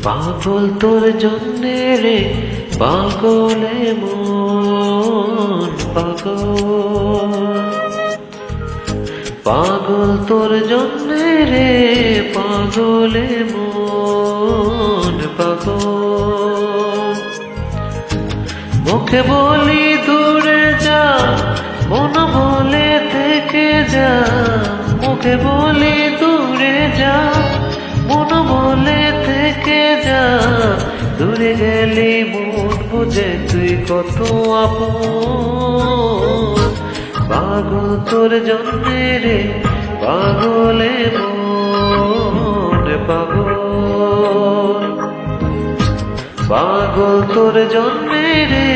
পাগল তোর জন্যে রে পাগলে মন পাগল, পাগল তোর জন্যে রে পাগলে মন পাগল। মুখে বলি দূরে যা, মন বলে থেকে যা। মুখে বলি দূরে যা, মন বলে থেকে যা। দূরে গেলি মন বুঝে তুই কত আপন। পাগল তোর জন্যে রে পাগলে মন পাগল, পাগল তোর জন্যে রে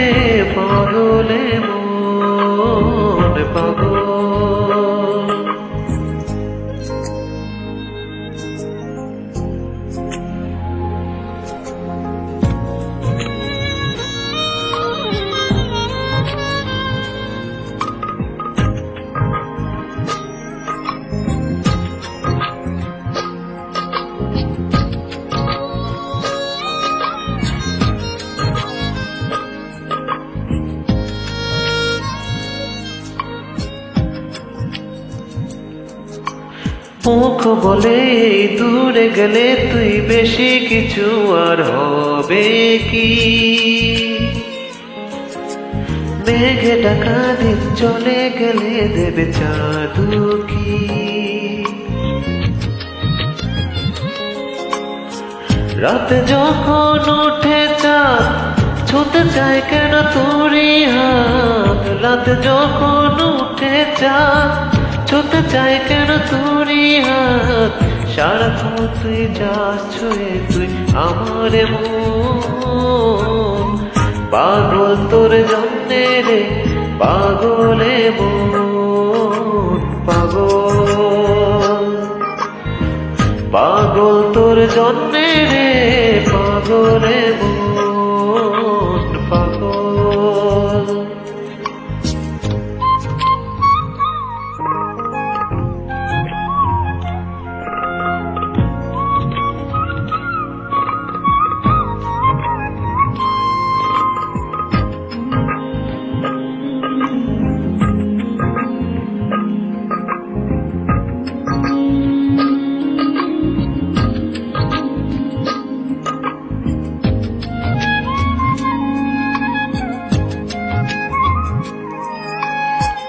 পাগলে মন পাগল। মুখ বলে দূরে গেলে তুই বেশি কিছু আর হবে কি। মেঘে ঢাকা দিন চলে গেলে দেবে চাঁদু কি। রাতে যখন উঠে চাঁদ ছুতে চায় কেন তোরই হাত। রাতে যখন উঠে চাঁদ ছুতে চায় কেন তোরই হাত। সারাক্ষণ তুই যাস ছুঁয়ে তুই আমার মন। পাগল তোর জন্যে রে পাগলে মন পাগল, পাগল তোর জন্যে রে পাগলে মন পাগল।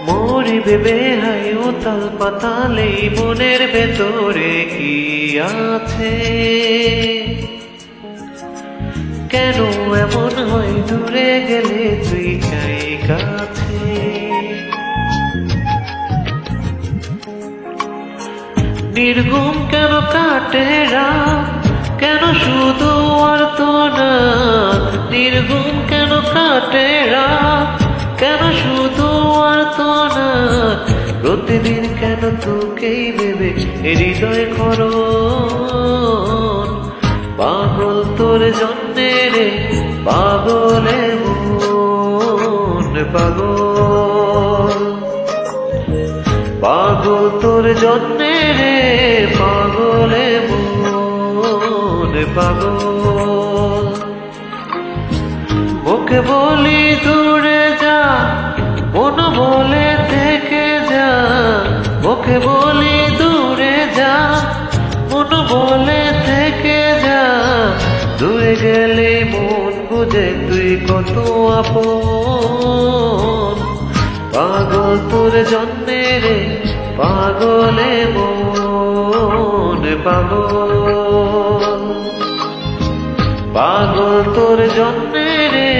মরি ভেবে হাই উতাল পাতালে মনের ভেতরে কি আছে। কেন এমন হয় দূরে গেলে তুই চাই কাছে। নির্ঘুম কেন কাটে রাত, কেন শুধু আর তো না। নির্ঘুম কেন কাটে রাত, কেন শুধু আর তো না। প্রতিদিন কেন তোকেই ভেবে হৃদয় খরণ। পাগল তোর জন্যে রে পাগলে মন পাগল, পাগল তোর জন্যে রে পাগলে মন পাগল। মুখে বলি দূরে যা, মন বলে থেকে যা। মুখে বলি দূরে যা, মন বলে থেকে যা। দূরে গেলে মন বুঝে তুই কত আপন। পাগল তোর জন্যে রে পাগলে মন পাগল, পাগল তোর জন্যে রে